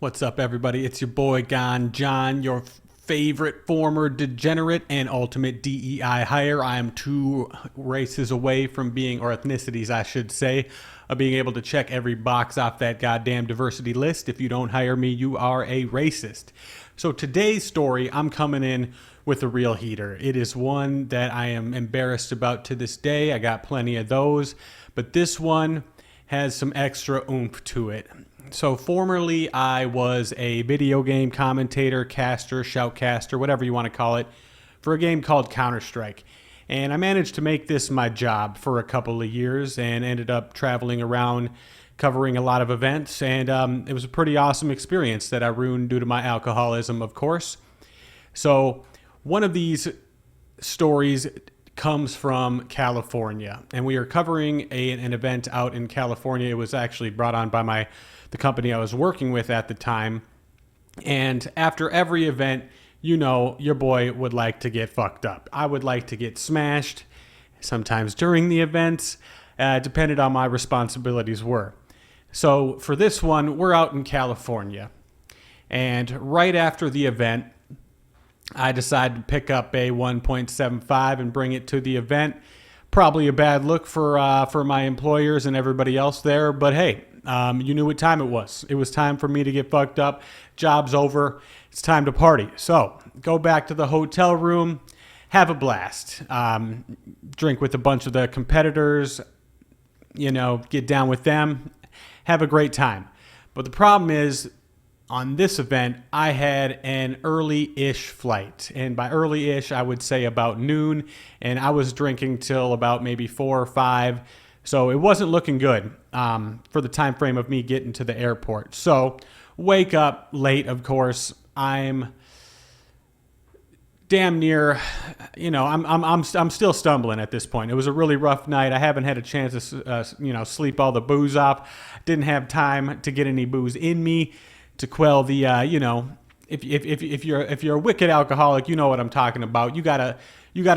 What's up, everybody? It's your boy Gon John, your favorite former degenerate and ultimate DEI hire. I am 2 races away from being, or ethnicities, I should say, of being able to check every box off that goddamn diversity list. If you don't hire me, you are a racist. So today's story, I'm coming in with a real heater. It is one that I am embarrassed about to this day. I got plenty of those, but this one has some extra oomph to it. So formerly, I was a video game commentator, caster, shoutcaster, whatever you want to call it, for a game called Counter-Strike. And I managed to make this my job for a couple of years and ended up traveling around covering a lot of events. And it was a pretty awesome experience that I ruined due to my alcoholism, of course. So one of these stories comes from California, and we are covering an event out in California. It was actually brought on by the company I was working with at the time. And after every event, you know, your boy would like to get fucked up. I would like to get smashed, sometimes during the events, depending on my responsibilities were. So for this one, we're out in California. And right after the event, I decided to pick up a 1.75 and bring it to the event. Probably a bad look for my employers and everybody else there, but hey, you knew what time it was. It was time for me to get fucked up. Job's over. It's time to party. So go back to the hotel room, have a blast, drink with a bunch of the competitors, get down with them, have a great time. But the problem is, on this event, I had an early-ish flight. And by early-ish, I would say about noon. And I was drinking till about maybe 4 or 5. So it wasn't looking good for the time frame of me getting to the airport. So wake up late, of course. I'm damn near, I'm still stumbling at this point. It was a really rough night. I haven't had a chance to, sleep all the booze off. Didn't have time to get any booze in me to quell the, if you're a wicked alcoholic, you know what I'm talking about. You gotta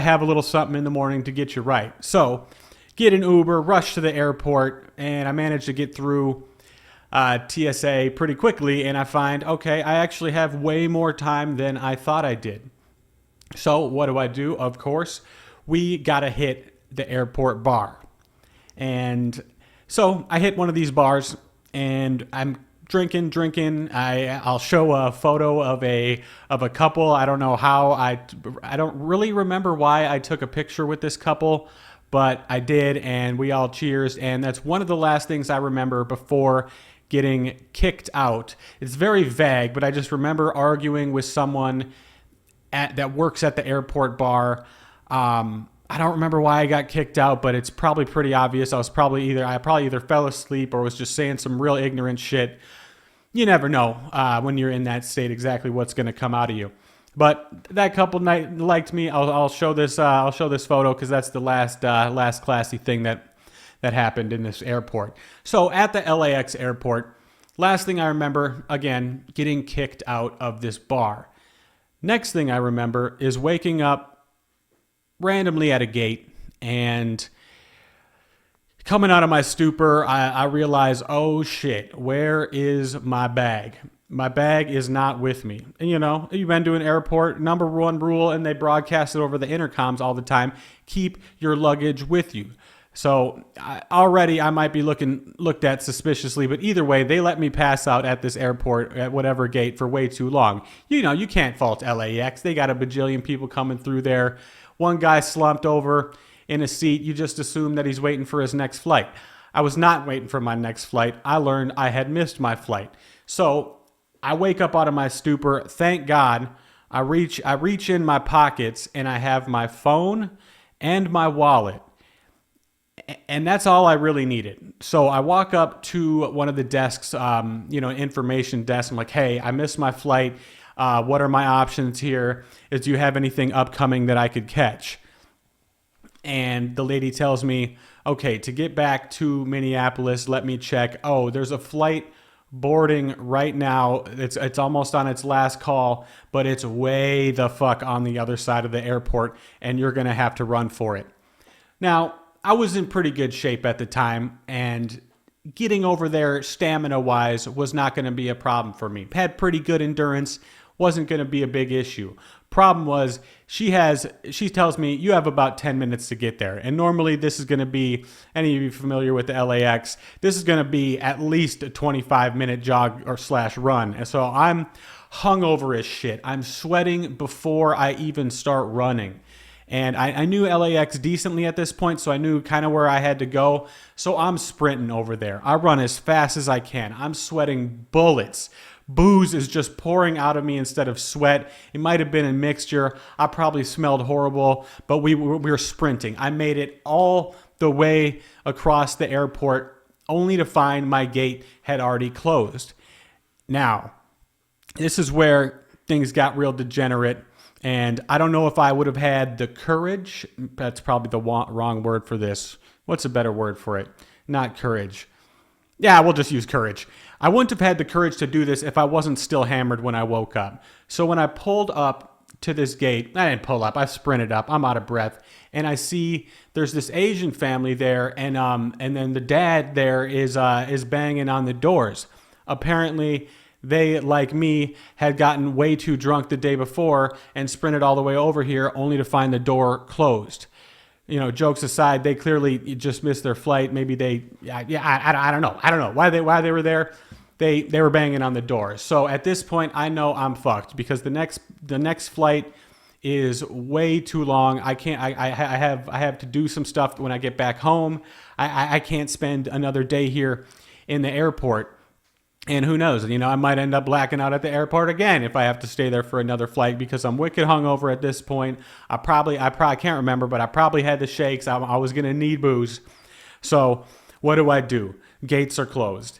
have a little something in the morning to get you right. So get an Uber, rush to the airport, and I managed to get through TSA pretty quickly. And I find, okay, I actually have way more time than I thought I did. So what do? Of course, we gotta hit the airport bar. And so I hit one of these bars, and I'm drinking. I'll show a photo of a couple. I don't know how. I don't really remember why I took a picture with this couple, but I did, and we all cheers. And that's one of the last things I remember before getting kicked out. It's very vague, but I just remember arguing with someone that works at the airport bar. I don't remember why I got kicked out, but it's probably pretty obvious. I probably either fell asleep or was just saying some real ignorant shit. You never know when you're in that state exactly what's going to come out of you. But that couple liked me. I'll show this. I'll show this photo because that's the last classy thing that happened in this airport. So at the LAX airport, last thing I remember, again, getting kicked out of this bar. Next thing I remember is waking up randomly at a gate and coming out of my stupor, I realize, oh shit, where is my bag? My bag is not with me. And you've been to an airport, number one rule, and they broadcast it over the intercoms all the time, keep your luggage with you. So already I might be looked at suspiciously, but either way, they let me pass out at this airport at whatever gate for way too long. You can't fault LAX. They got a bajillion people coming through there. One guy slumped over in a seat. You just assume that he's waiting for his next flight. I was not waiting for my next flight. I learned I had missed my flight. So I wake up out of my stupor. Thank God. I reach in my pockets and I have my phone and my wallet. And that's all I really needed. So I walk up to one of the desks, information desk. I'm like, hey, I missed my flight. What are my options here? Do you have anything upcoming that I could catch? And the lady tells me, okay, to get back to Minneapolis, let me check. Oh, there's a flight boarding right now. It's almost on its last call, but it's way the fuck on the other side of the airport, and you're going to have to run for it. Now, I was in pretty good shape at the time, and getting over there stamina-wise was not going to be a problem for me. Had pretty good endurance, wasn't going to be a big issue. Problem was, she tells me, you have about 10 minutes to get there. And normally this is going to be, any of you familiar with the LAX, this is going to be at least a 25-minute jog or slash run. And so I'm hungover as shit. I'm sweating before I even start running. And I knew LAX decently at this point, so I knew kind of where I had to go. So I'm sprinting over there. I run as fast as I can. I'm sweating bullets. Booze is just pouring out of me instead of sweat. It might have been a mixture. I probably smelled horrible, but we were sprinting. I made it all the way across the airport, only to find my gate had already closed. Now, this is where things got real degenerate. And I don't know if I would have had the courage. That's probably the wrong word for this. What's a better word for it? Not courage. Yeah, we'll just use courage. I wouldn't have had the courage to do this if I wasn't still hammered when I woke up. So when I pulled up to this gate, I didn't pull up, I sprinted up, I'm out of breath, and I see there's this Asian family there, and then the dad there is banging on the doors. Apparently, they, like me, had gotten way too drunk the day before and sprinted all the way over here only to find the door closed. You know, jokes aside, they clearly just missed their flight. Maybe I don't know. I don't know why they were there. They were banging on the door. So at this point, I know I'm fucked because the next flight is way too long. I can't. I have to do some stuff when I get back home. I can't spend another day here in the airport. And who knows? You know, I might end up blacking out at the airport again if I have to stay there for another flight because I'm wicked hungover at this point. I probably can't remember, but I probably had the shakes. I was gonna need booze. So what do? Gates are closed,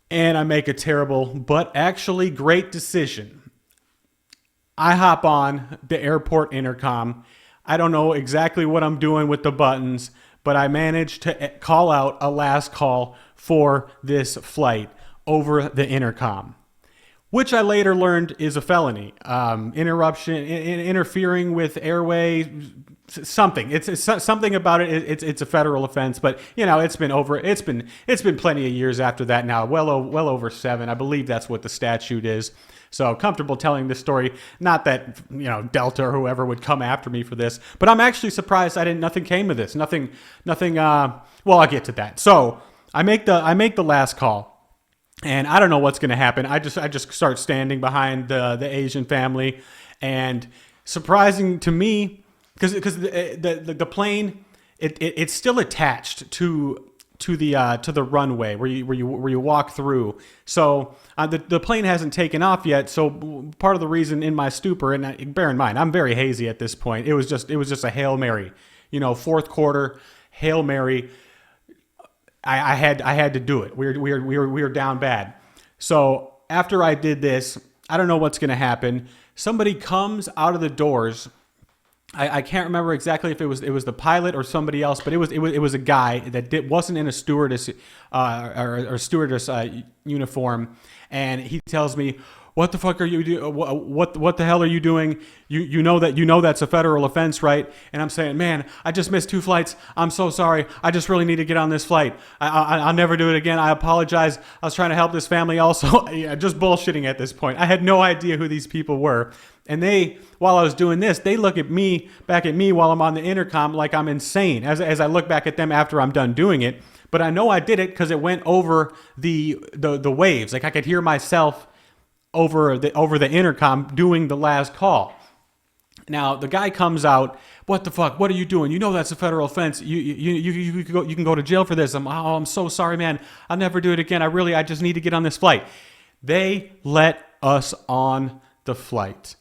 and I make a terrible but actually great decision. I hop on the airport intercom. I don't know exactly what I'm doing with the buttons, but I managed to call out a last call for this flight over the intercom, which I later learned is a felony. Interfering with airway, something. It's something about it. It's a federal offense, but you know, it's been plenty of years after that now, well over 7. I believe that's what the statute is. So comfortable telling this story. Not that, you know, Delta or whoever would come after me for this, but I'm actually surprised nothing came of this. Nothing. Well, I'll get to that. So I make the last call. And I don't know what's going to happen. I just start standing behind the Asian family, and surprising to me, because the plane it's still attached to the runway where you walk through. So the plane hasn't taken off yet. So part of the reason in my stupor, and bear in mind I'm very hazy at this point, it was just a Hail Mary, you know, fourth quarter Hail Mary. I had to do it. We were down bad. So after I did this, I don't know what's going to happen. Somebody comes out of the doors. I can't remember exactly if it was the pilot or somebody else, but it was a guy that wasn't in a stewardess or stewardess uniform, and he tells me, "What the fuck are you doing? What the hell are you doing? You know that's a federal offense, right?" And I'm saying, "Man, I just missed 2 flights. I'm so sorry. I just really need to get on this flight. I'll never do it again. I apologize. I was trying to help this family also." Yeah, just bullshitting at this point. I had no idea who these people were. And while I was doing this, they look back at me while I'm on the intercom like I'm insane. As I look back at them after I'm done doing it, but I know I did it because it went over the waves. Like I could hear myself over the intercom doing the last call. Now the guy comes out. "What the fuck? What are you doing? You know that's a federal offense. You can go to jail for this." I'm so sorry, man. I'll never do it again. I just need to get on this flight. They let us on the flight.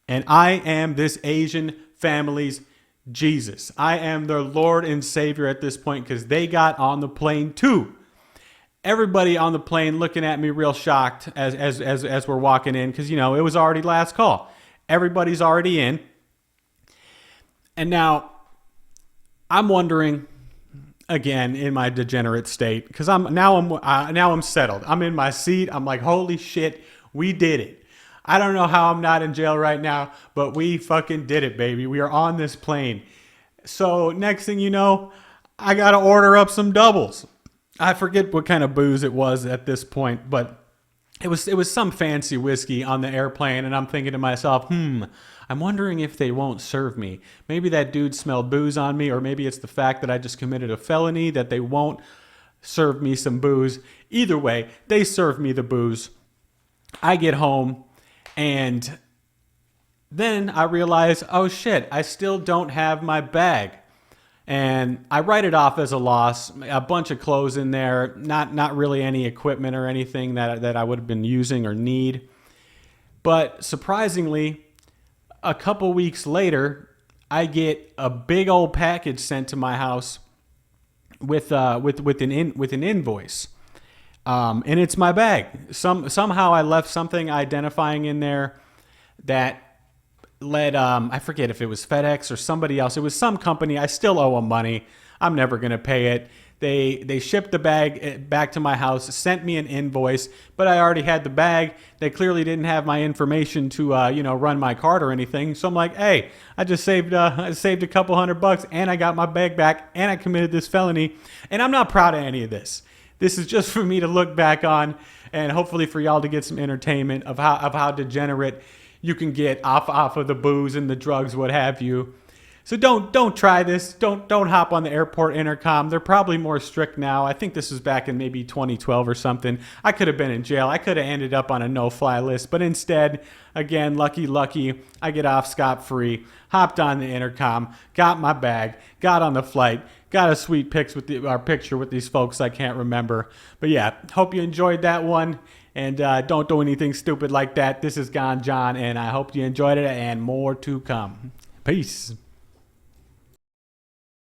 And I am this Asian family's Jesus. I am their Lord and Savior at this point because they got on the plane too. Everybody on the plane looking at me real shocked as we're walking in because, you know, it was already last call. Everybody's already in. And now I'm wondering, again, in my degenerate state, because I'm settled. I'm in my seat. I'm like, holy shit, we did it. I don't know how I'm not in jail right now, but we fucking did it, baby. We are on this plane. So next thing you know, I got to order up some doubles. I forget what kind of booze it was at this point, but it was some fancy whiskey on the airplane, and I'm thinking to myself, I'm wondering if they won't serve me. Maybe that dude smelled booze on me, or maybe it's the fact that I just committed a felony that they won't serve me some booze. Either way, they serve me the booze. I get home, and then I realize, oh shit, I still don't have my bag. And I write it off as a loss. A bunch of clothes in there, not really any equipment or anything that I would have been using or need. But surprisingly, a couple weeks later, I get a big old package sent to my house with an invoice, and it's my bag. Somehow I left something identifying in there that led, I forget if it was FedEx or somebody else. It was some company. I still owe them money. I'm never going to pay it. They shipped the bag back to my house, sent me an invoice, but I already had the bag. They clearly didn't have my information to run my card or anything. So I'm like, hey, I just saved a couple $100 and I got my bag back and I committed this felony. And I'm not proud of any of this. This is just for me to look back on, and hopefully for y'all to get some entertainment of how degenerate you can get off of the booze and the drugs, what have you. So don't try this. Don't hop on the airport intercom. They're probably more strict now. I think this was back in maybe 2012 or something. I could have been in jail. I could have ended up on a no-fly list. But instead, again, lucky, I get off scot-free. Hopped on the intercom, got my bag, got on the flight, got a sweet picture with these folks I can't remember. But yeah, hope you enjoyed that one. And don't do anything stupid like that. This is Gone John, and I hope you enjoyed it, and more to come. Peace.